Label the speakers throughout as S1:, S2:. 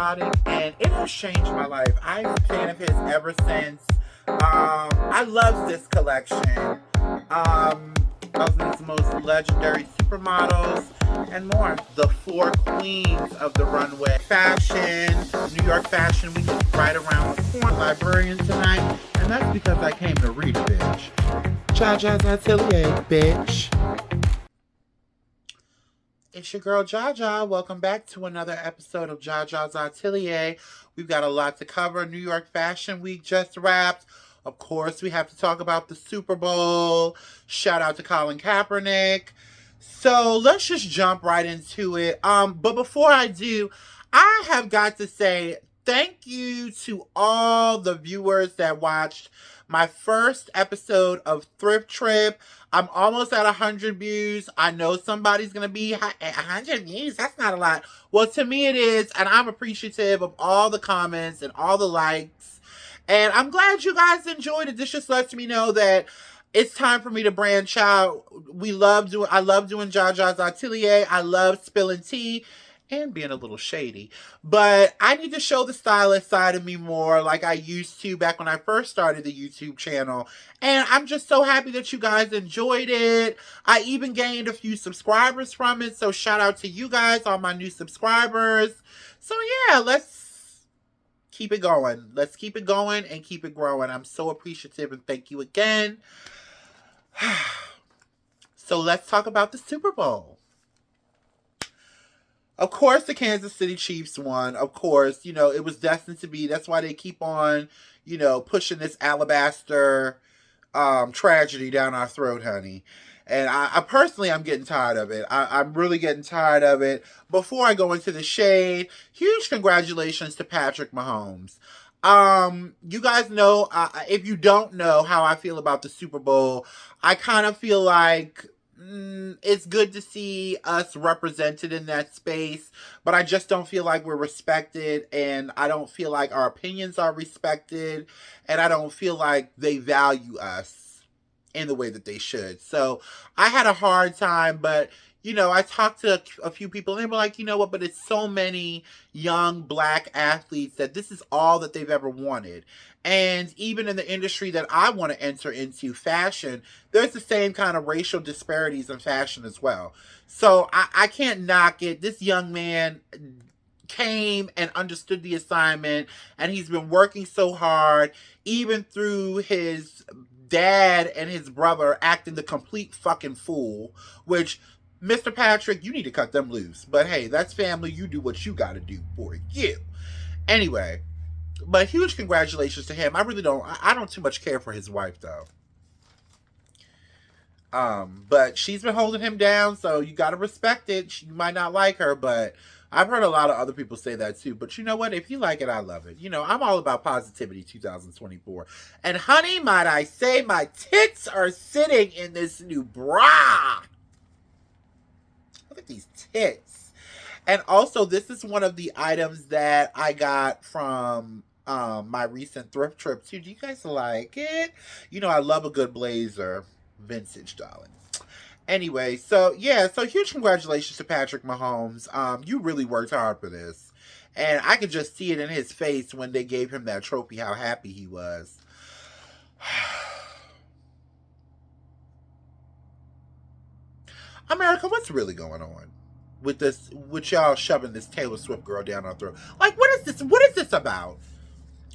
S1: Chaotic, and it has changed my life. I'm a fan of his ever since. I love this collection. Of his most legendary supermodels and more. The four queens of the runway. Fashion, New York Fashion Week is right around the corner. Librarian tonight, and that's because I came to read a bitch. Jaja's Atelier, bitch. It's your girl Jaja. Welcome back to another episode of Jaja's Atelier. We've got a lot to cover. New York Fashion Week just wrapped. Of course, we have to talk about the Super Bowl. Shout out to Colin Kaepernick. So let's just jump right into it. But before I do, I have got to say thank you to all the viewers that watched my first episode of Thrift Trip. I'm almost at 100 views. I know somebody's going to be at 100 views. That's not a lot. Well, to me it is, and I'm appreciative of all the comments and all the likes. And I'm glad you guys enjoyed it. This just lets me know that it's time for me to branch out. I love doing Jaja's Atelier. I love spilling tea and being a little shady. But I need to show the stylist side of me more like I used to back when I first started the YouTube channel. And I'm just so happy that you guys enjoyed it. I even gained a few subscribers from it. So shout out to you guys, all my new subscribers. So yeah, let's keep it going. Let's keep it going and keep it growing. I'm so appreciative and thank you again. So let's talk about the Super Bowl. Of course, the Kansas City Chiefs won. Of course, it was destined to be. That's why they keep on, pushing this alabaster tragedy down our throat, honey. And I personally, I'm getting tired of it. I'm really getting tired of it. Before I go into the shade, huge congratulations to Patrick Mahomes. You guys know, if you don't know how I feel about the Super Bowl, I kind of feel like it's good to see us represented in that space, but I just don't feel like we're respected, and I don't feel like our opinions are respected, and I don't feel like they value us in the way that they should. So I had a hard time, but I talked to a few people and they were like, you know what, but it's so many young black athletes that this is all that they've ever wanted. And even in the industry that I want to enter into, fashion, there's the same kind of racial disparities in fashion as well. So I can't knock it. This young man came and understood the assignment, and he's been working so hard, even through his dad and his brother acting the complete fucking fool, which, Mr. Patrick, you need to cut them loose. But hey, that's family. You do what you got to do for you. Anyway, but huge congratulations to him. I don't too much care for his wife though. But she's been holding him down, so you got to respect it. You might not like her, but I've heard a lot of other people say that too. But you know what? If you like it, I love it. I'm all about positivity 2024. And honey, might I say, my tits are sitting in this new bra. Look at these tits. And also, this is one of the items that I got from my recent thrift trip too. Do you guys like it? I love a good blazer. Vintage, darling. Anyway, so huge congratulations to Patrick Mahomes. You really worked hard for this. And I could just see it in his face when they gave him that trophy, how happy he was. America, what's really going on with y'all shoving this Taylor Swift girl down our throat? Like, what is this? What is this about?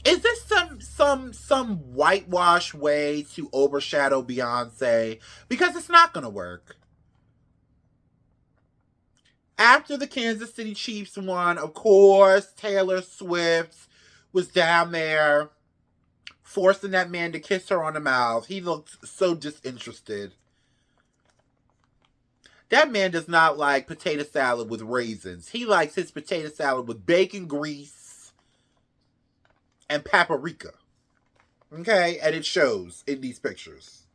S1: Is this some whitewash way to overshadow Beyonce? Because it's not gonna work. After the Kansas City Chiefs won, of course, Taylor Swift was down there forcing that man to kiss her on the mouth. He looked so disinterested. That man does not like potato salad with raisins. He likes his potato salad with bacon grease and paprika. Okay? And it shows in these pictures.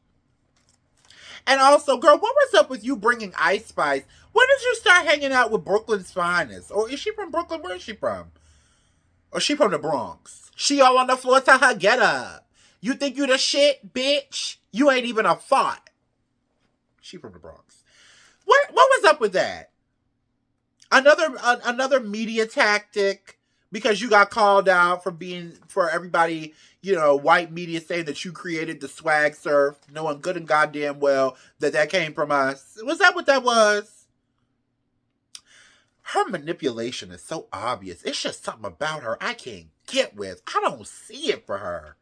S1: And also, girl, what was up with you bringing Ice Spice? When did you start hanging out with Brooklyn's finest? Or is she from Brooklyn? Where is she from? Or is she from the Bronx? She all on the floor, tell her, get up. You think you the shit, bitch? You ain't even a fart. She from the Bronx. What was up with that? Another media tactic because you got called out for everybody, white media saying that you created the swag surf, knowing good and goddamn well that came from us. Was that what that was? Her manipulation is so obvious. It's just something about her I can't get with. I don't see it for her.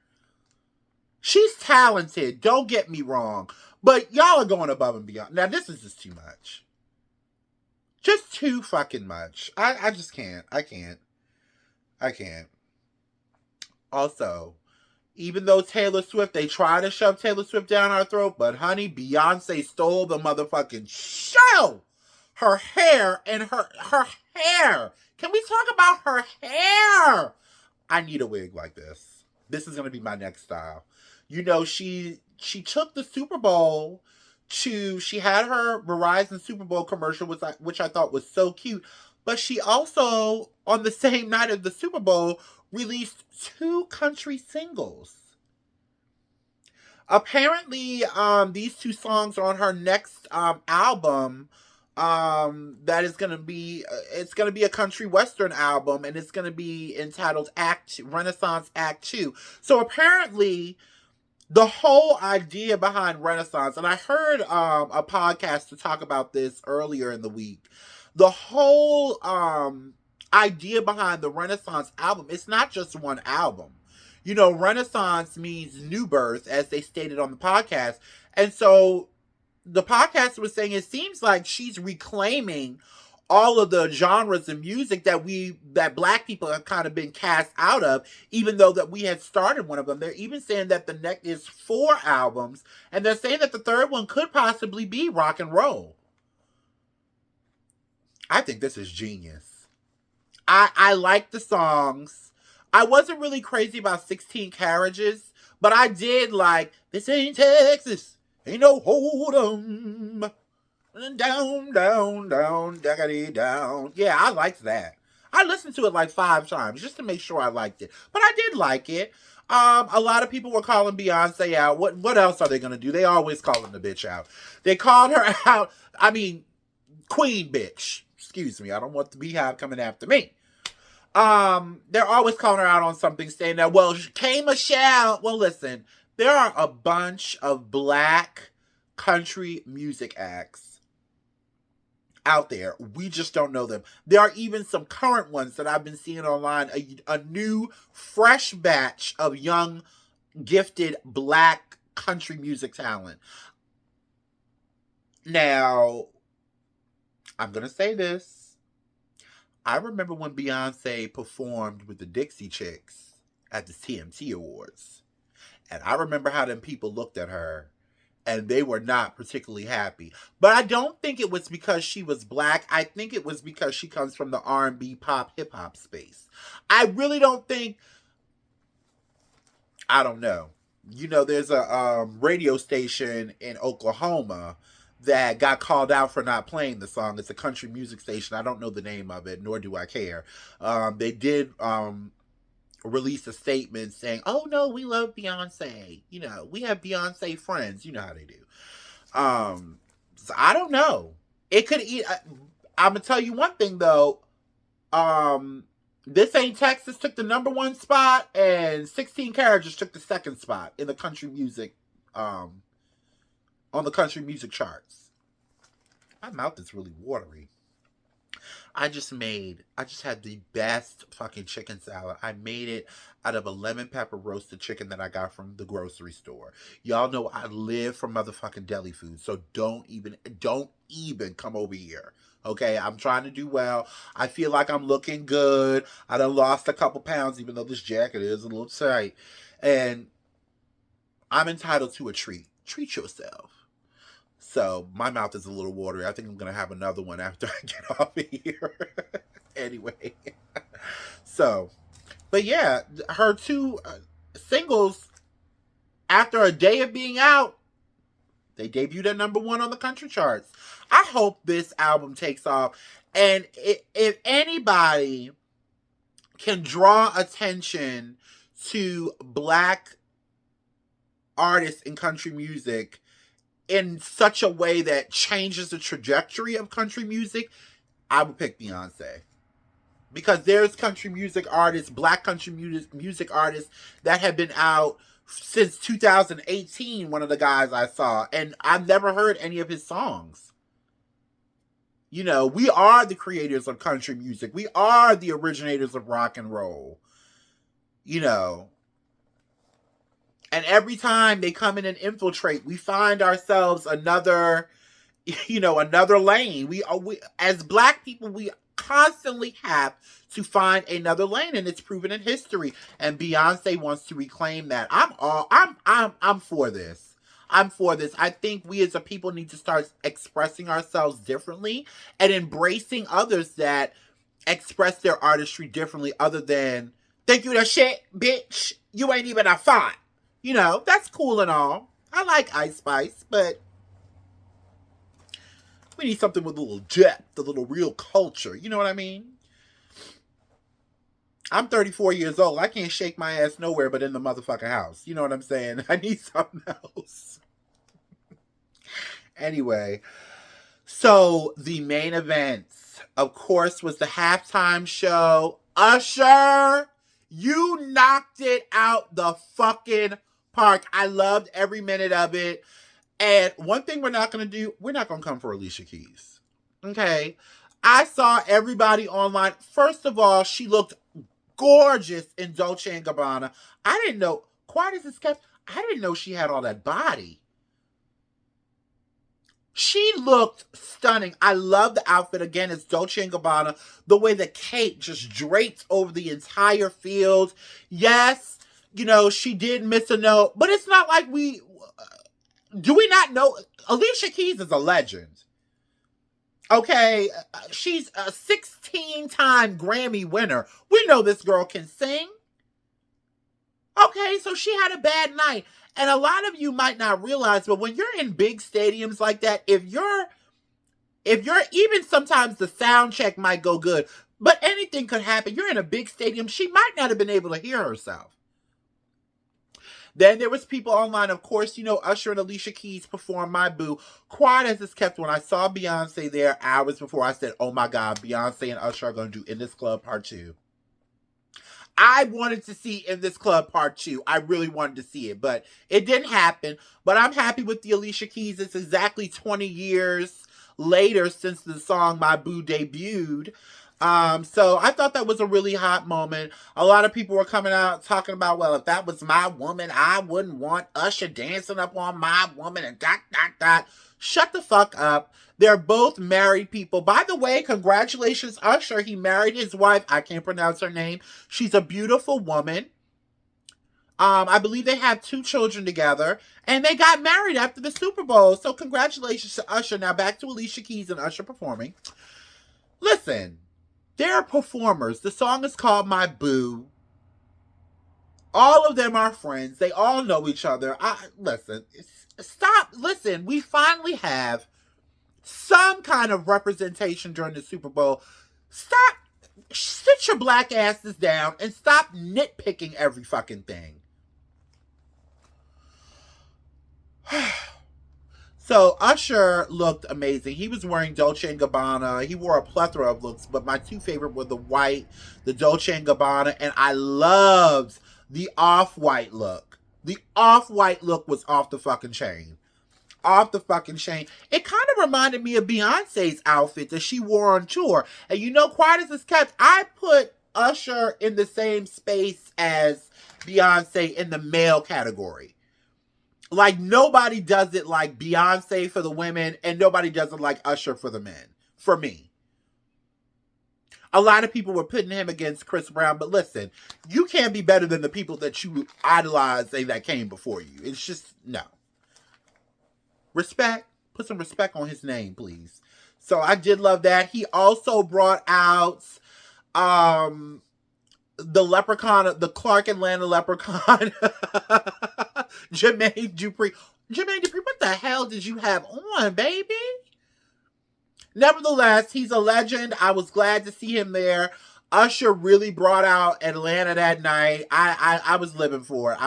S1: She's talented, don't get me wrong, but y'all are going above and beyond. Now, this is just too much. Just too fucking much. I just can't. I can't. Also, even though Taylor Swift, they try to shove Taylor Swift down our throat, but honey, Beyonce stole the motherfucking show. Her hair and her hair. Can we talk about her hair? I need a wig like this. This is going to be my next style. She took the Super Bowl she had her Verizon Super Bowl commercial, which I thought was so cute, but she also, on the same night of the Super Bowl, released 2 country singles. Apparently, these 2 songs are on her next album. That is gonna be it's gonna be a country western album, and it's gonna be entitled Renaissance Act 2. So apparently, the whole idea behind Renaissance, and I heard a podcast to talk about this earlier in the week. The whole idea behind the Renaissance album, it's not just one album. Renaissance means new birth, as they stated on the podcast. And so the podcast was saying it seems like she's reclaiming all of the genres of music that black people have kind of been cast out of, even though that we had started one of them. They're even saying that the next is 4 albums, and they're saying that the 3rd one could possibly be rock and roll. I think this is genius. I like the songs. I wasn't really crazy about 16 Carriages, but I did like This Ain't Texas, Ain't No Hold'em. Down, down, down, daggity down. Yeah, I liked that. I listened to it like 5 times just to make sure I liked it. But I did like it. A lot of people were calling Beyonce out. What else are they going to do? They always calling the bitch out. They called her out. I mean, queen bitch. Excuse me. I don't want the Beehive coming after me. They're always calling her out on something, saying that, well, K Michelle. Well, listen, there are a bunch of black country music acts out there. We just don't know them. There are even some current ones that I've been seeing online, a new, fresh batch of young, gifted black country music talent. Now, I'm going to say this. I remember when Beyonce performed with the Dixie Chicks at the TMT Awards. And I remember how them people looked at her, and they were not particularly happy. But I don't think it was because she was black. I think it was because she comes from the R&B, pop, hip-hop space. I really don't think... I don't know. There's a radio station in Oklahoma that got called out for not playing the song. It's a country music station. I don't know the name of it, nor do I care. They did release a statement saying, oh no, we love Beyonce. We have Beyonce friends. You know how they do. So I don't know. It could I'm gonna tell you one thing though. This Ain't Texas took the #1 spot, and 16 Carriages took the 2nd spot in the country music, on the country music charts. My mouth is really watery. I just had the best fucking chicken salad. I made it out of a lemon pepper roasted chicken that I got from the grocery store. Y'all know I live for motherfucking deli food, so don't even come over here. Okay, I'm trying to do well. I feel like I'm looking good. I done lost a couple pounds, even though this jacket is a little tight. And I'm entitled to a treat. Treat yourself. So my mouth is a little watery. I think I'm going to have another one after I get off of here. Anyway. So, but yeah, her 2 singles, after a day of being out, they debuted at #1 on the country charts. I hope this album takes off. And if anybody can draw attention to black artists in country music in such a way that changes the trajectory of country music, I would pick Beyonce. Because there's country music artists, black country music artists that have been out since 2018, one of the guys I saw, and I've never heard any of his songs. You know, we are the creators of country music. We are the originators of rock and roll. You know, and every time they come in and infiltrate, we find ourselves another, another lane. We as black people, we constantly have to find another lane, and it's proven in history. And Beyonce wants to reclaim that. I'm for this. I'm for this. I think we as a people need to start expressing ourselves differently and embracing others that express their artistry differently, other than think you the shit, bitch. You ain't even a font. That's cool and all. I like Ice Spice, but we need something with a little depth, a little real culture. You know what I mean? I'm 34 years old. I can't shake my ass nowhere but in the motherfucking house. You know what I'm saying? I need something else. Anyway, so the main events, of course, was the halftime show. Usher, you knocked it out the fucking park. I loved every minute of it. And one thing we're not going to do, we're not going to come for Alicia Keys. Okay? I saw everybody online. First of all, she looked gorgeous in Dolce & Gabbana. I didn't know, quiet as it's kept, I didn't know she had all that body. She looked stunning. I love the outfit. Again, it's Dolce & Gabbana. The way the cape just drapes over the entire field. Yes, she did miss a note, but it's not like do we not know? Alicia Keys is a legend. Okay, she's a 16-time Grammy winner. We know this girl can sing. Okay, so she had a bad night. And a lot of you might not realize, but when you're in big stadiums like that, if you're even sometimes the sound check might go good, but anything could happen. You're in a big stadium. She might not have been able to hear herself. Then there was people online, of course, Usher and Alicia Keys performed My Boo. Quiet as it's kept, when I saw Beyonce there hours before, I said, oh my God, Beyonce and Usher are going to do In This Club Part 2. I wanted to see In This Club Part 2. I really wanted to see it, but it didn't happen. But I'm happy with the Alicia Keys. It's exactly 20 years later since the song My Boo debuted. So I thought that was a really hot moment. A lot of people were coming out talking about, well, if that was my woman, I wouldn't want Usher dancing up on my woman and ... Shut the fuck up. They're both married people. By the way, congratulations, Usher. He married his wife. I can't pronounce her name. She's a beautiful woman. I believe they have 2 children together, and they got married after the Super Bowl. So congratulations to Usher. Now back to Alicia Keys and Usher performing. Listen, they're performers. The song is called My Boo. All of them are friends. They all know each other. Listen, we finally have some kind of representation during the Super Bowl. Stop. Sit your black asses down and stop nitpicking every fucking thing. So Usher looked amazing. He was wearing Dolce & Gabbana. He wore a plethora of looks, but my 2 favorite were the white, the Dolce & Gabbana, and I loved the off-white look. The off-white look was off the fucking chain. Off the fucking chain. It kind of reminded me of Beyonce's outfit that she wore on tour. And quiet as it's kept, I put Usher in the same space as Beyonce in the male category. Like, nobody does it like Beyonce for the women, and nobody does it like Usher for the men. For me. A lot of people were putting him against Chris Brown, but listen, you can't be better than the people that you idolize and that came before you. It's just, no. Respect. Put some respect on his name, please. So I did love that. He also brought out the leprechaun, the Clark Atlanta leprechaun, Jermaine Dupri. Jermaine Dupri, what the hell did you have on, baby? Nevertheless, he's a legend. I was glad to see him there. Usher really brought out Atlanta that night. I was living for it.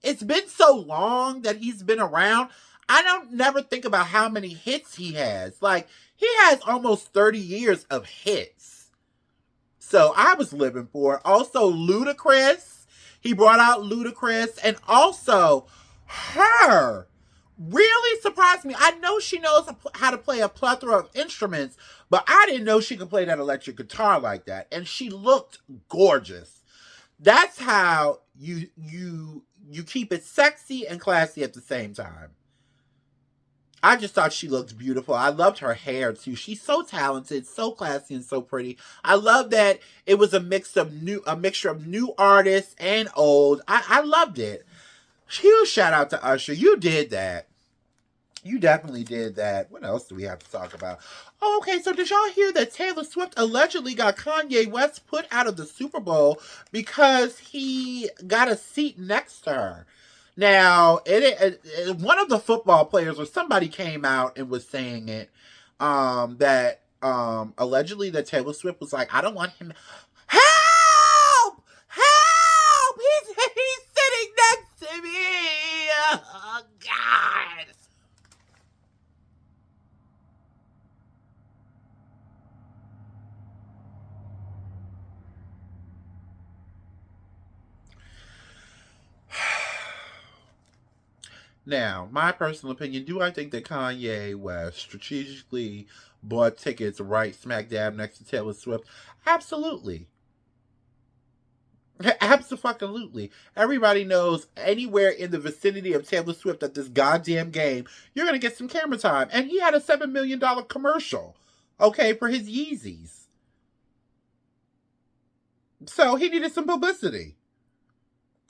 S1: It's been so long that he's been around. I don't never think about how many hits he has. Like, He has almost 30 years of hits. So I was living for it. Also, Ludacris. He brought out Ludacris. And also, her really surprised me. I know she knows how to play a plethora of instruments, but I didn't know she could play that electric guitar like that. And she looked gorgeous. That's how you keep it sexy and classy at the same time. I just thought she looked beautiful. I loved her hair too. She's so talented, so classy, and so pretty. I love that it was a mixture of new artists and old. I loved it. Huge shout out to Usher. You did that. You definitely did that. What else do we have to talk about? Oh, okay, so did y'all hear that Taylor Swift allegedly got Kanye West put out of the Super Bowl because he got a seat next to her? Now, one of the football players or somebody came out and was saying it, that allegedly that Taylor Swift was like, I don't want him. Help! Help! He's sitting next to me. Oh God. Now, my personal opinion, do I think that Kanye West strategically bought tickets right smack dab next to Taylor Swift? Absolutely. Absolutely. Everybody knows anywhere in the vicinity of Taylor Swift at this goddamn game, you're going to get some camera time. And he had a $7 million commercial, okay, for his Yeezys. So he needed some publicity.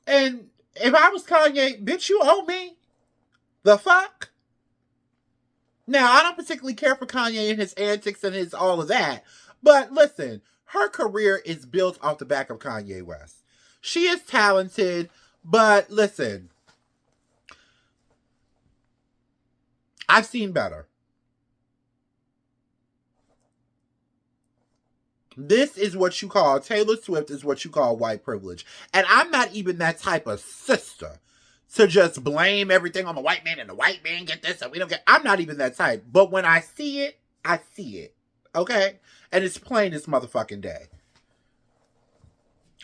S1: And if I was Kanye, bitch, you owe me. The fuck? Now, I don't particularly care for Kanye and his antics and his all of that. But listen, her career is built off the back of Kanye West. She is talented, but listen, I've seen better. This is what you call, Taylor Swift is what you call white privilege. And I'm not even that type of sister to just blame everything on the white man and the white man get this and we don't get. I'm not even that type. But when I see it, I see it. Okay? And it's plain as motherfucking day.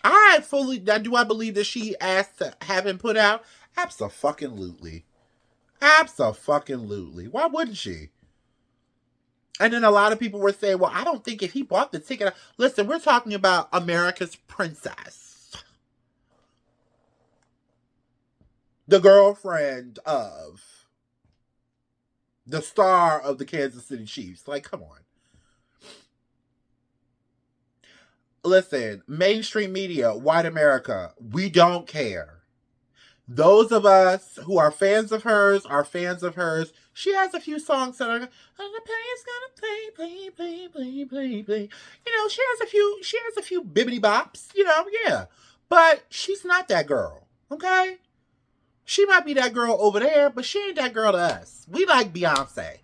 S1: Do I believe that she asked to have him put out? Absolutely. Absolutely. Why wouldn't she? And then a lot of people were saying, well, I don't think if he bought the ticket. Listen, we're talking about America's princess. The girlfriend of the star of the Kansas City Chiefs. Like, come on. Listen, mainstream media, white America, we don't care. Those of us who are fans of hers are fans of hers. She has a few songs that are, and the play's gonna play. You know, she has a few bibbity bops, you know, yeah. But she's not that girl, okay? She might be that girl over there, but she ain't that girl to us. We like Beyonce.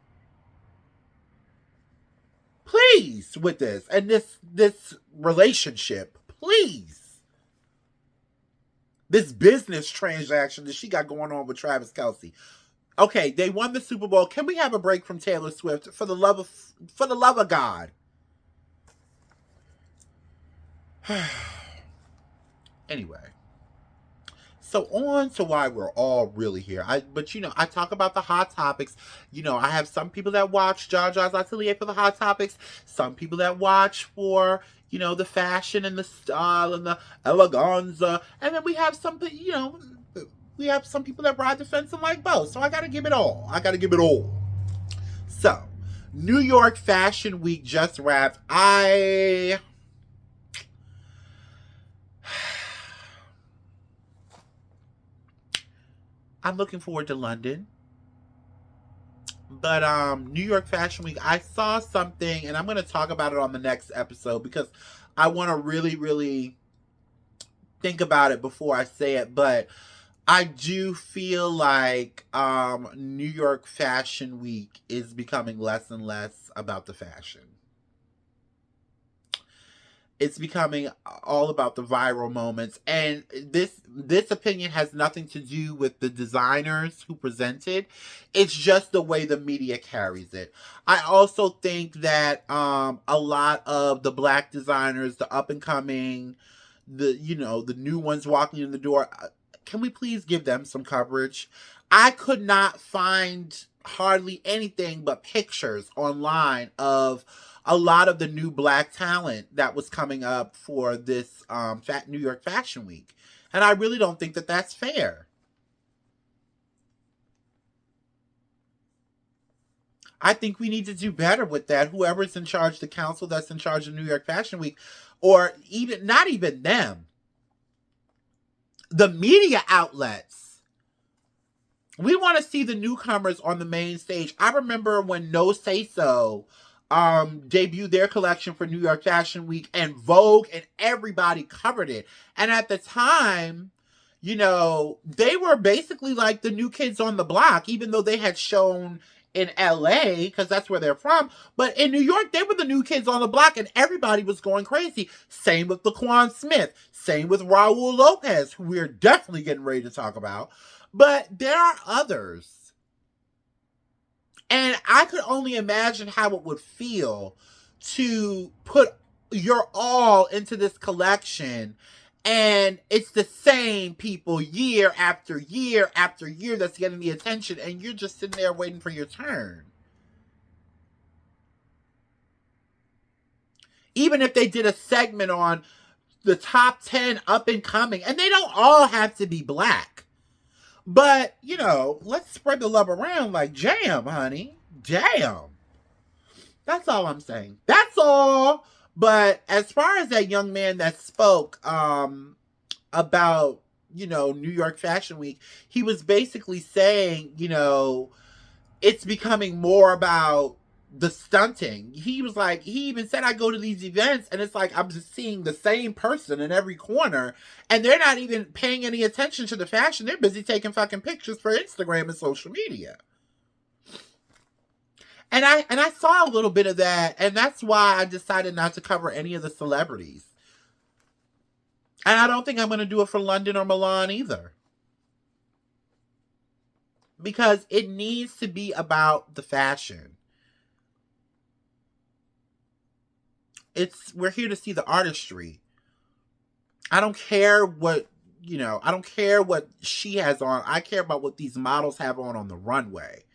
S1: Please with this and this relationship, please. This business transaction that she got going on with Travis Kelce. Okay, they won the Super Bowl. Can we have a break from Taylor Swift for the love of God? Anyway. So on to why we're all really here. But you know, I talk about the hot topics. You know, I have some people that watch Jar Jar's Atelier for the hot topics. Some people that watch for, you know, the fashion and the style and the eleganza. And then we have some, you know, we have some people that ride the fence and like both. So I gotta give it all. So, New York Fashion Week just wrapped. I'm looking forward to London. But New York Fashion Week, I saw something and I'm going to talk about it on the next episode because I want to really, really think about it before I say it. But I do feel like New York Fashion Week is becoming less and less about the fashion. It's becoming all about the viral moments, and this opinion has nothing to do with the designers who presented. It's just the way the media carries it. I also think that a lot of the black designers, the up and coming, the new ones walking in the door, can we please give them some coverage? I could not find hardly anything but pictures online of a lot of the new black talent that was coming up for this New York Fashion Week. And I really don't think that that's fair. I think we need to do better with that. Whoever's in charge, the council that's in charge of New York Fashion Week, or even not even them, the media outlets. We want to see the newcomers on the main stage. I remember when No Say So debuted their collection for New York Fashion Week, and Vogue and everybody covered it. And at the time, they were basically like the new kids on the block, even though they had shown in LA, because that's where they're from. But in New York, they were the new kids on the block, and everybody was going crazy. Same with Laquan Smith. Same with Raul Lopez, who we're definitely getting ready to talk about. But there are others. And I could only imagine how it would feel to put your all into this collection, and it's the same people year after year after year that's getting the attention, and you're just sitting there waiting for your turn. Even if they did a segment on the top 10 up and coming, and they don't all have to be black. But, let's spread the love around like jam, honey. Jam. That's all I'm saying. That's all. But as far as that young man that spoke about, New York Fashion Week, he was basically saying, it's becoming more about the stunting. He was like, he even said, I go to these events and it's like I'm just seeing the same person in every corner, and they're not even paying any attention to the fashion. They're busy taking fucking pictures for Instagram and social media. And I saw a little bit of that, and that's why I decided not to cover any of the celebrities. And I don't think I'm going to do it for London or Milan either. Because it needs to be about the fashion. We're here to see the artistry. I don't care what, I don't care what she has on. I care about what these models have on the runway.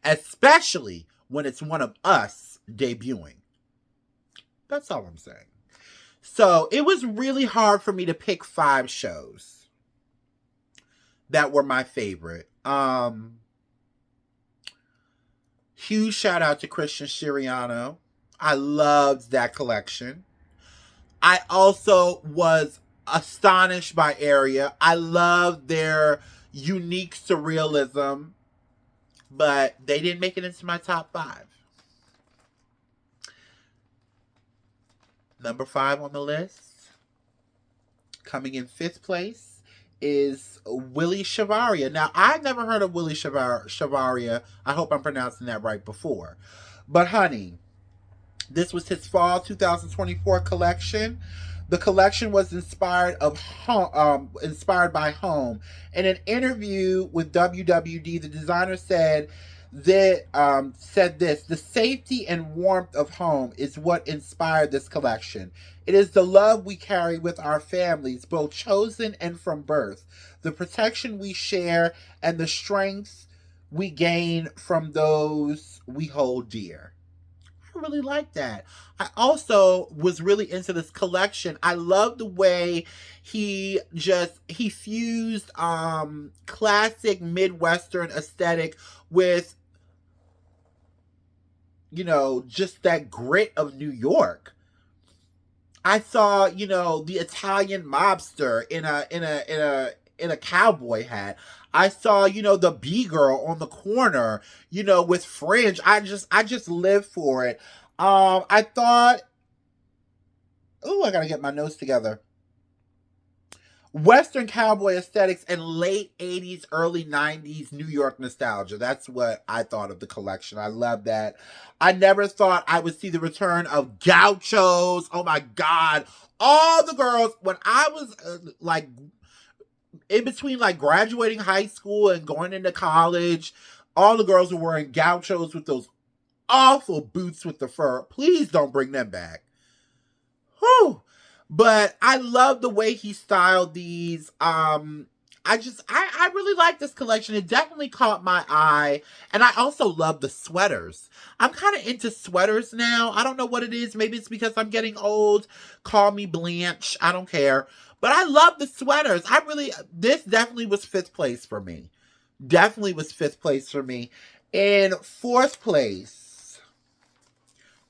S1: Especially when it's one of us debuting. That's all I'm saying. So it was really hard for me to pick 5 shows that were my favorite. Huge shout out to Christian Siriano. I loved that collection. I also was astonished by Area. I loved their unique surrealism, but they didn't make it into my top 5. Number 5 on the list, coming in 5th place, is Willie Chavaria. Now, I've never heard of Willie Chavaria. I hope I'm pronouncing that right before. But honey, this was his fall 2024 collection. The collection was inspired by home. In an interview with WWD, the designer said this: the safety and warmth of home is what inspired this collection. It is the love we carry with our families, both chosen and from birth, the protection we share, and the strength we gain from those we hold dear. I really like that. I also was really into this collection. I love the way he fused classic Midwestern aesthetic with just that grit of New York. I saw, the Italian mobster in a cowboy hat. I saw, the B-girl on the corner, with fringe. I just live for it. I thought, I gotta get my notes together. Western cowboy aesthetics and late 80s, early 90s New York nostalgia. That's what I thought of the collection. I love that. I never thought I would see the return of gauchos. Oh my God. All the girls, when I was like in between like graduating high school and going into college, all the girls were wearing gauchos with those awful boots with the fur. Please don't bring them back. Whew. But I love the way he styled these. I really like this collection. It definitely caught my eye. And I also love the sweaters. I'm kind of into sweaters now. I don't know what it is. Maybe it's because I'm getting old. Call me Blanche. I don't care. But I love the sweaters. This definitely was fifth place for me. Definitely was fifth place for me. In fourth place,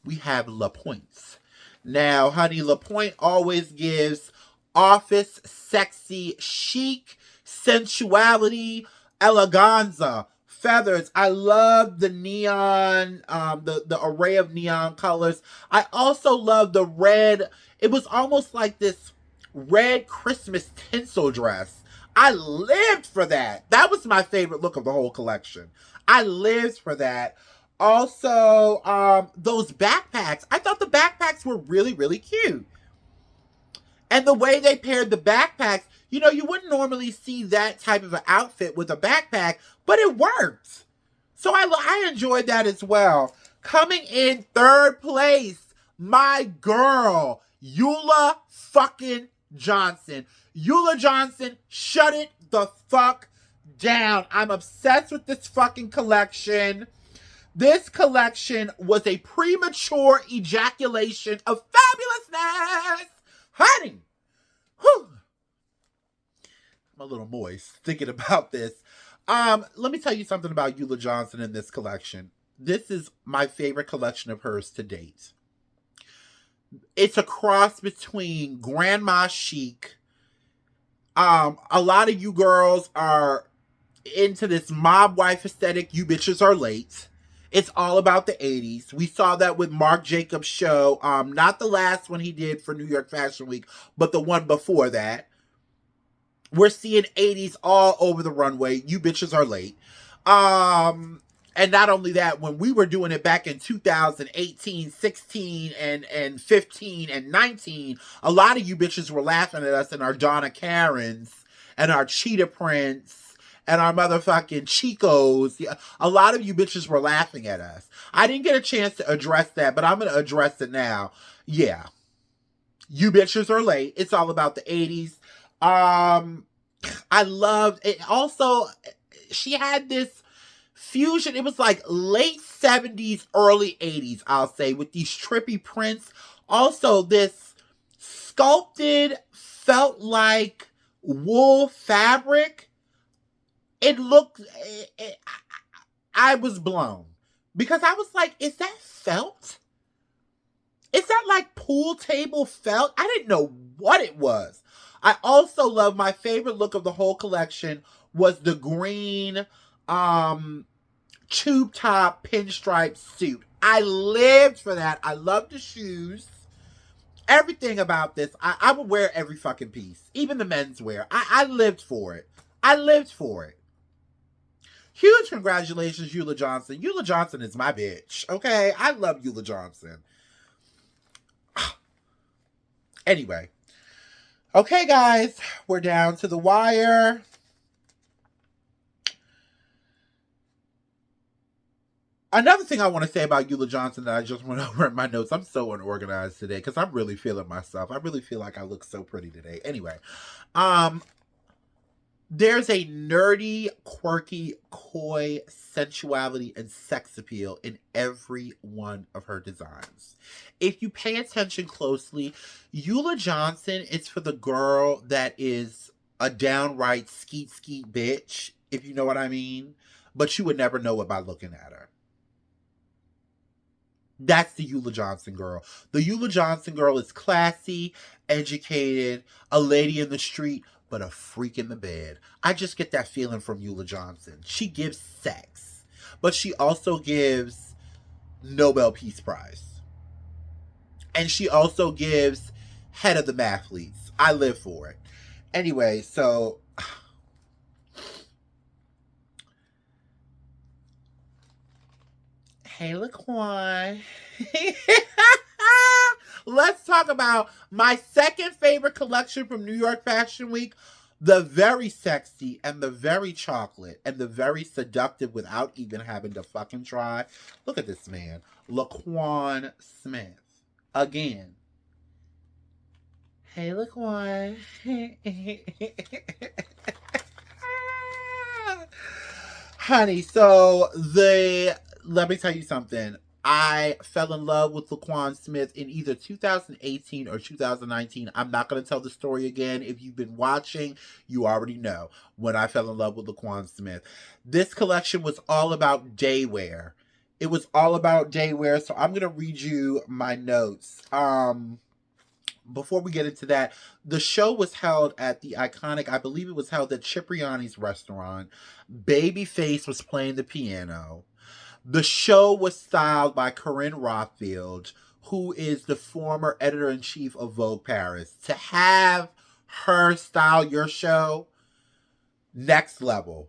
S1: we have La Pointe. Now, honey, La Pointe always gives office, sexy, chic, sensuality, eleganza, feathers. I love the neon, the array of neon colors. I also love the red. It was almost like this red Christmas tinsel dress. I lived for that. That was my favorite look of the whole collection. I lived for that. Also, those backpacks. I thought the backpacks were really, really cute. And the way they paired the backpacks, you know, you wouldn't normally see that type of an outfit with a backpack, but it worked. So I enjoyed that as well. Coming in third place, my girl, Eula fucking Johnson. Eula Johnson, shut it the fuck down. I'm obsessed with this fucking collection. This collection was a premature ejaculation of fabulousness. Honey, whew. I'm a little moist thinking about this. Let me tell you something about Eula Johnson in this collection. This is my favorite collection of hers to date. It's a cross between grandma chic. A lot of you girls are into this mob wife aesthetic. You bitches are late. It's all about the 80s. We saw that with Marc Jacobs' show. Not the last one he did for New York Fashion Week, but the one before that. We're seeing 80s all over the runway. You bitches are late. And not only that, when we were doing it back in 2018, 16, and 15, and 19, a lot of you bitches were laughing at us and our Donna Karens and our Cheetah Prince and our motherfucking Chicos. A lot of you bitches were laughing at us. I didn't get a chance to address that, but I'm going to address it now. Yeah. You bitches are late. It's all about the 80s. I loved it. Also, she had this fusion. It was like late 70s, early 80s, I'll say, with these trippy prints. Also, this sculpted, felt like wool fabric. It looked, I was blown. Because I was like, is that felt? Is that like pool table felt? I didn't know what it was. I also love, my favorite look of the whole collection was the green tube top pinstripe suit. I lived for that. I love the shoes. Everything about this. I would wear every fucking piece. Even the menswear. I lived for it. I lived for it. Huge congratulations, Eula Johnson. Eula Johnson is my bitch. Okay? I love Eula Johnson. Anyway. Okay, guys. We're down to the wire. Another thing I want to say about Eula Johnson that I just went over in my notes. I'm so unorganized today because I'm really feeling myself. I really feel like I look so pretty today. Anyway. There's a nerdy, quirky, coy sensuality and sex appeal in every one of her designs. If you pay attention closely, Eula Johnson is for the girl that is a downright skeet bitch, if you know what I mean. But you would never know it by looking at her. That's the Eula Johnson girl. The Eula Johnson girl is classy, educated, a lady in the street, but a freak in the bed. I just get that feeling from Eula Johnson. She gives sex, but she also gives Nobel Peace Prize. And she also gives head of the mathletes. I live for it. Anyway, so hey, Laquan. Let's talk about my second favorite collection from New York Fashion Week. The very sexy and the very chocolate and the very seductive without even having to fucking try. Look at this man. Laquan Smith. Again. Hey, Laquan. Honey, so let me tell you something. I fell in love with Laquan Smith in either 2018 or 2019. I'm not going to tell the story again. If you've been watching, you already know when I fell in love with Laquan Smith. This collection was all about day wear. It was all about day wear, so I'm going to read you my notes. Before we get into that, the show was held at the iconic, I believe it was held at Cipriani's restaurant. Babyface was playing the piano. The show was styled by Corinne Rothfield, who is the former editor-in-chief of Vogue Paris. To have her style your show, next level.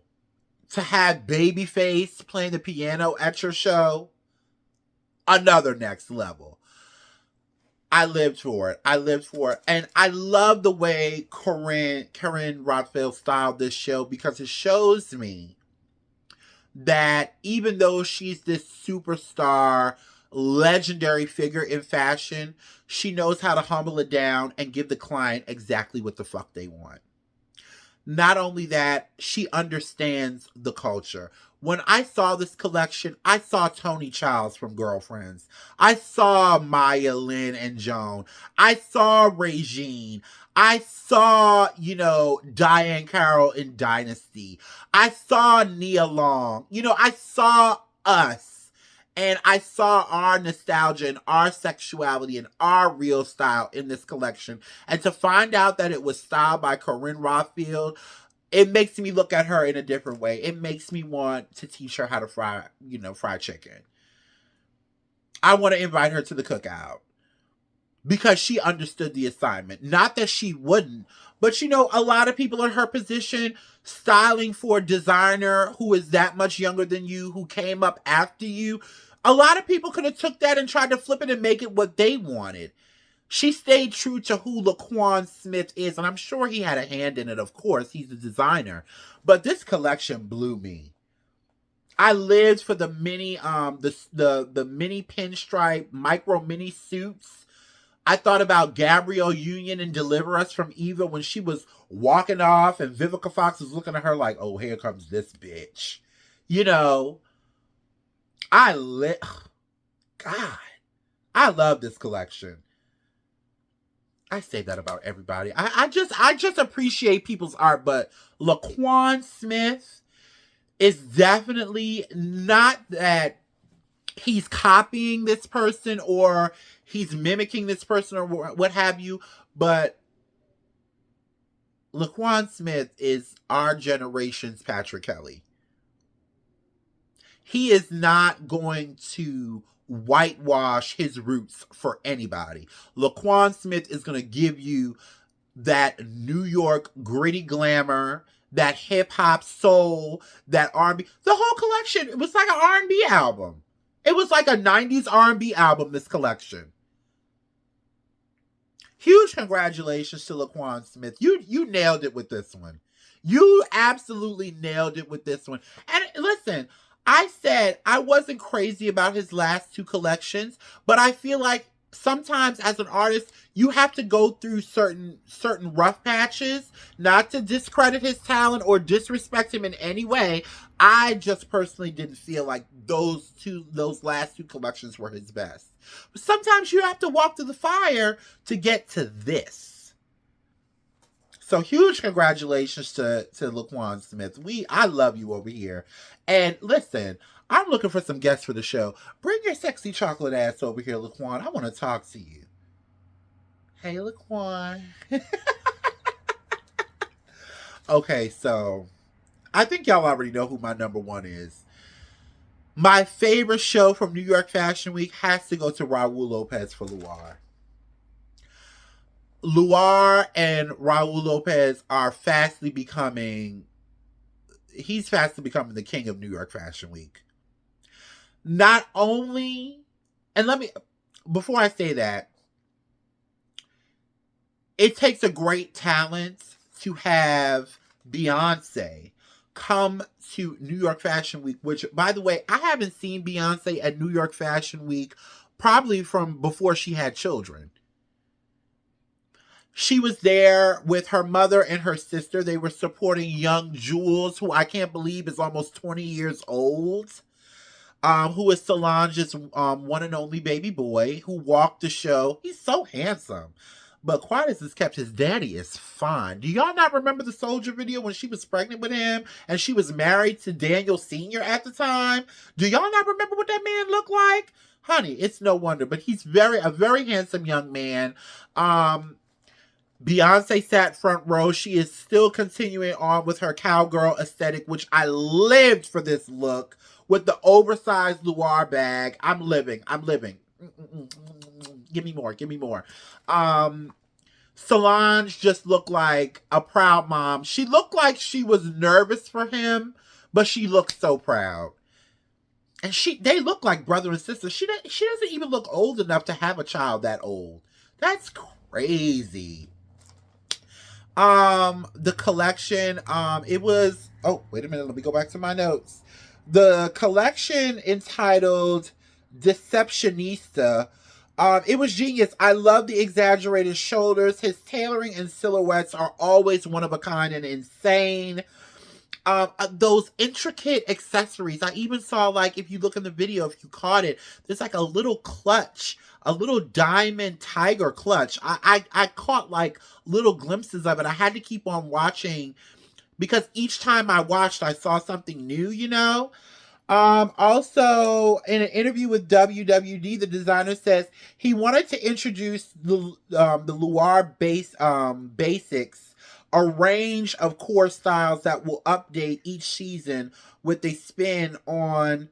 S1: To have Babyface playing the piano at your show, another next level. I lived for it. And I love the way Corinne Rothfield styled this show because it shows me that even though she's this superstar, legendary figure in fashion, she knows how to humble it down and give the client exactly what the fuck they want. Not only that, she understands the culture. When I saw this collection, I saw Tony Childs from Girlfriends. I saw Maya Lynn and Joan. I saw Regine. I saw, Diane Carroll in Dynasty. I saw Nia Long. I saw us. And I saw our nostalgia and our sexuality and our real style in this collection. And to find out that it was styled by Corinne Rothfield, it makes me look at her in a different way. It makes me want to teach her how to fry chicken. I want to invite her to the cookout because she understood the assignment. Not that she wouldn't, but a lot of people in her position styling for a designer who is that much younger than you, who came up after you. A lot of people could have took that and tried to flip it and make it what they wanted. She stayed true to who Laquan Smith is, and I'm sure he had a hand in it, of course. He's a designer. But this collection blew me. I lived for the mini the mini pinstripe micro mini suits. I thought about Gabrielle Union and Deliver Us from Eva when she was walking off and Vivica Fox was looking at her like, oh, here comes this bitch. God, I love this collection. I say that about everybody. I just appreciate people's art, but Laquan Smith is definitely not that he's copying this person or he's mimicking this person or what have you, but Laquan Smith is our generation's Patrick Kelly. He is not going to whitewash his roots for anybody. Laquan Smith is going to give you that New York gritty glamour, that hip hop soul, that R&B. The whole collection, it was like an R&B album. It was like a 90s R&B album, this collection. Huge congratulations to Laquan Smith. You nailed it with this one. You absolutely nailed it with this one. And listen, I said I wasn't crazy about his last two collections, but I feel like sometimes as an artist, you have to go through certain rough patches, not to discredit his talent or disrespect him in any way. I just personally didn't feel like those last two collections were his best. But sometimes you have to walk through the fire to get to this. So huge congratulations to Laquan Smith. I love you over here. And listen, I'm looking for some guests for the show. Bring your sexy chocolate ass over here, Laquan. I want to talk to you. Hey, Laquan. Okay, so I think y'all already know who my number one is. My favorite show from New York Fashion Week has to go to Raul Lopez for Loire. Luar and Raul Lopez are fastly becoming, he's fastly becoming the king of New York Fashion Week. Not only, and let me, before I say that, it takes a great talent to have Beyonce come to New York Fashion Week, which, by the way, I haven't seen Beyonce at New York Fashion Week probably from before she had children. She was there with her mother and her sister. They were supporting young Jules, who I can't believe is almost 20 years old, who is Solange's one and only baby boy, who walked the show. He's so handsome. But quiet as it's kept, his daddy is fine. Do y'all not remember the Soldier video when she was pregnant with him and she was married to Daniel Sr. at the time? Do y'all not remember what that man looked like? Honey, it's no wonder. But he's a very handsome young man. Beyonce sat front row. She is still continuing on with her cowgirl aesthetic, which I lived for this look with the oversized Luar bag. I'm living. Give me more. Solange just looked like a proud mom. She looked like she was nervous for him, but she looked so proud. And they look like brother and sister. She doesn't even look old enough to have a child that old. That's crazy. The collection, it was, oh, wait a minute, let me go back to my notes. The collection entitled Deceptionista, it was genius. I love the exaggerated shoulders. His tailoring and silhouettes are always one of a kind and insane. Those intricate accessories, I even saw, like, if you look in the video, if you caught it, there's like a little clutch, a little diamond tiger clutch. I caught like little glimpses of it. I had to keep on watching because each time I watched, I saw something new, you know? Also, in an interview with WWD, the designer says he wanted to introduce the Luar basics, a range of core styles that will update each season with a spin on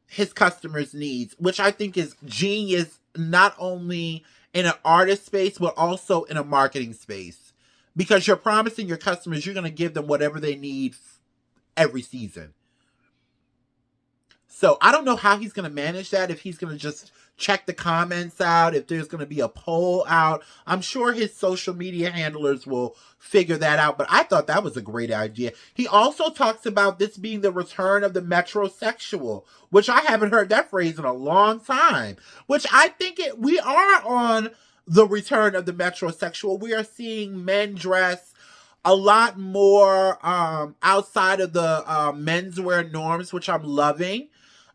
S1: his customers' needs, which I think is genius, not only in an artist space, but also in a marketing space. Because you're promising your customers you're going to give them whatever they need every season. So I don't know how he's going to manage that, if he's going to just check the comments out, if there's going to be a poll out. I'm sure his social media handlers will figure that out, but I thought that was a great idea. He also talks about this being the return of the metrosexual, which I haven't heard that phrase in a long time, which I think we are on the return of the metrosexual. We are seeing men dress a lot more outside of the menswear norms, which I'm loving.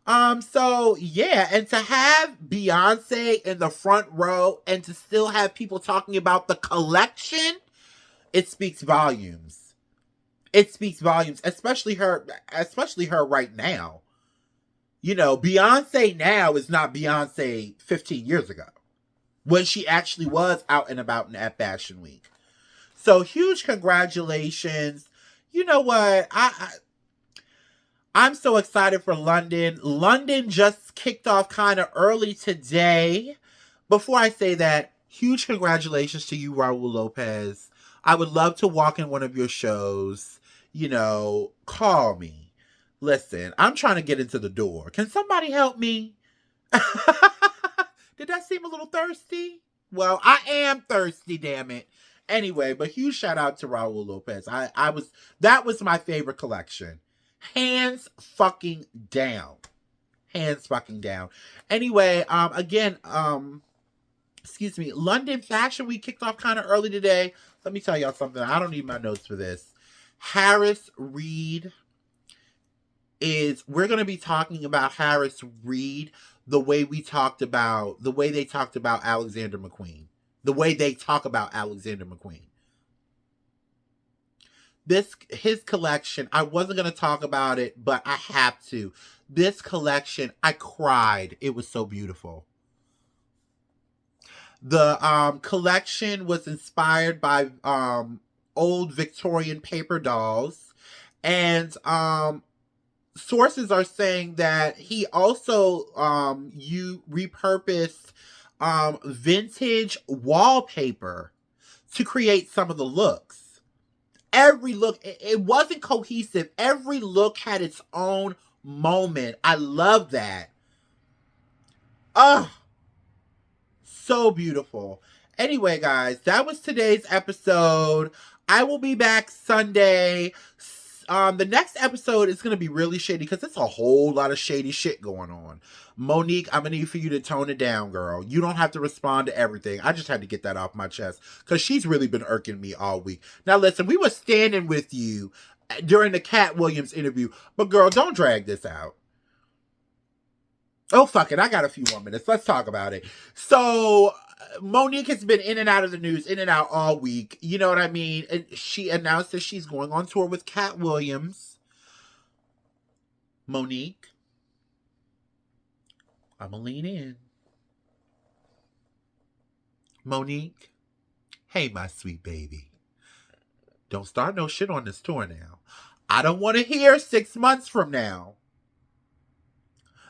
S1: So yeah, and to have Beyonce in the front row and to still have people talking about the collection, it speaks volumes. It speaks volumes, especially her right now. You know, Beyonce now is not Beyonce 15 years ago, when she actually was out and about at Fashion Week. So huge congratulations. You know what? I'm so excited for London. London just kicked off kind of early today. Before I say that, huge congratulations to you, Raul Lopez. I would love to walk in one of your shows. You know, call me. Listen, I'm trying to get into the door. Can somebody help me? Did that seem a little thirsty? Well, I am thirsty, damn it. Anyway, but huge shout out to Raul Lopez. That was my favorite collection. Hands fucking down. Hands fucking down. Anyway, again, excuse me, London Fashion Week kicked off kind of early today. Let me tell y'all something. I don't need my notes for this. Harris Reed we're going to be talking about Harris Reed the way they talked about Alexander McQueen. The way they talk about Alexander McQueen. His collection, I wasn't going to talk about it, but I have to. This collection, I cried. It was so beautiful. The collection was inspired by old Victorian paper dolls. And sources are saying that he also repurposed vintage wallpaper to create some of the looks. Every look, it wasn't cohesive. Every look had its own moment. I love that. Oh, so beautiful. Anyway, guys, that was today's episode. I will be back Sunday. The next episode is going to be really shady because it's a whole lot of shady shit going on. Monique, I'm going to need for you to tone it down, girl. You don't have to respond to everything. I just had to get that off my chest because she's really been irking me all week. Now, listen, we were standing with you during the Cat Williams interview, but girl, don't drag this out. Oh, fuck it. I got a few more minutes. Let's talk about it. So, Monique has been in and out of the news, in and out all week. You know what I mean? And she announced that she's going on tour with Cat Williams. Monique, I'm going to lean in. Monique, hey, my sweet baby. Don't start no shit on this tour now. I don't want to hear 6 months from now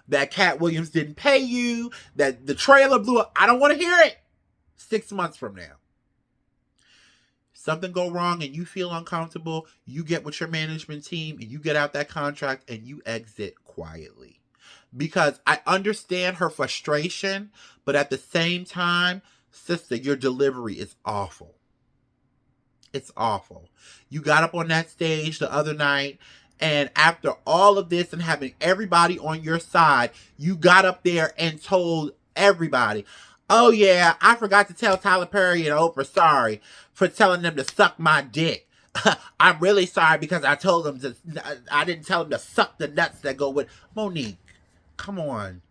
S1: that Cat Williams didn't pay you, that the trailer blew up. I don't want to hear it 6 months from now. If something go wrong and you feel uncomfortable, you get with your management team and you get out that contract and you exit quietly. Because I understand her frustration, but at the same time, sister, your delivery is awful. It's awful. You got up on that stage the other night, and after all of this and having everybody on your side, you got up there and told everybody, oh yeah, I forgot to tell Tyler Perry and Oprah sorry for telling them to suck my dick. I'm really sorry because I didn't tell them to suck the nuts that go with. Monique, come on.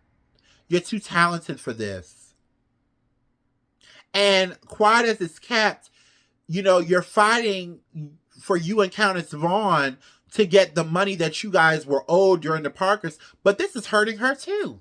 S1: You're too talented for this. And quiet as it's kept, you know, you're fighting for you and Countess Vaughn to get the money that you guys were owed during the Parkers, but this is hurting her too.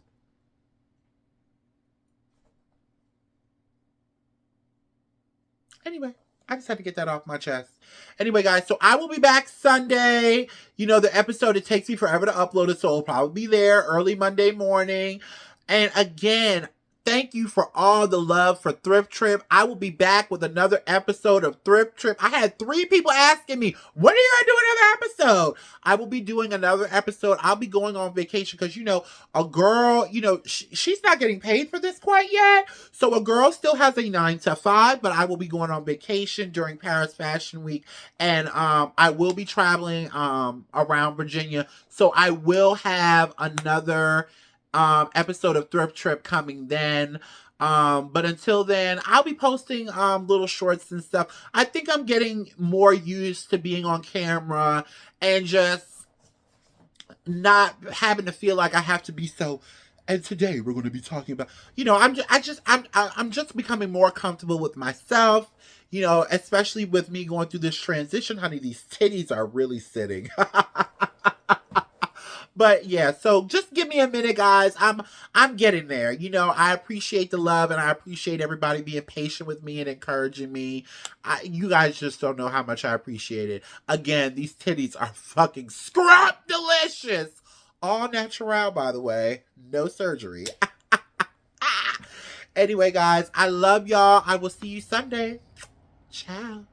S1: Anyway, I just had to get that off my chest. Anyway, guys, so I will be back Sunday. You know, the episode, it takes me forever to upload it, so it'll probably be there early Monday morning. And again, thank you for all the love for Thrift Trip. I will be back with another episode of Thrift Trip. I had 3 people asking me, when are you going to do another episode? I will be doing another episode. I'll be going on vacation because, you know, a girl, you know, she's not getting paid for this quite yet. So a girl still has a 9 to 5, but I will be going on vacation during Paris Fashion Week. And I will be traveling around Virginia. So I will have another episode of Thrift Trip coming then. But until then, I'll be posting little shorts and stuff. I think I'm getting more used to being on camera and just not having to feel like I have to be so. And today we're going to be talking about, you know, I'm just becoming more comfortable with myself. You know, especially with me going through this transition, honey. These titties are really sitting. But yeah, so just give me a minute, guys. I'm getting there. You know, I appreciate the love and I appreciate everybody being patient with me and encouraging me. You guys just don't know how much I appreciate it. Again, these titties are fucking scrap delicious. All natural, by the way. No surgery. Anyway, guys, I love y'all. I will see you Sunday. Ciao.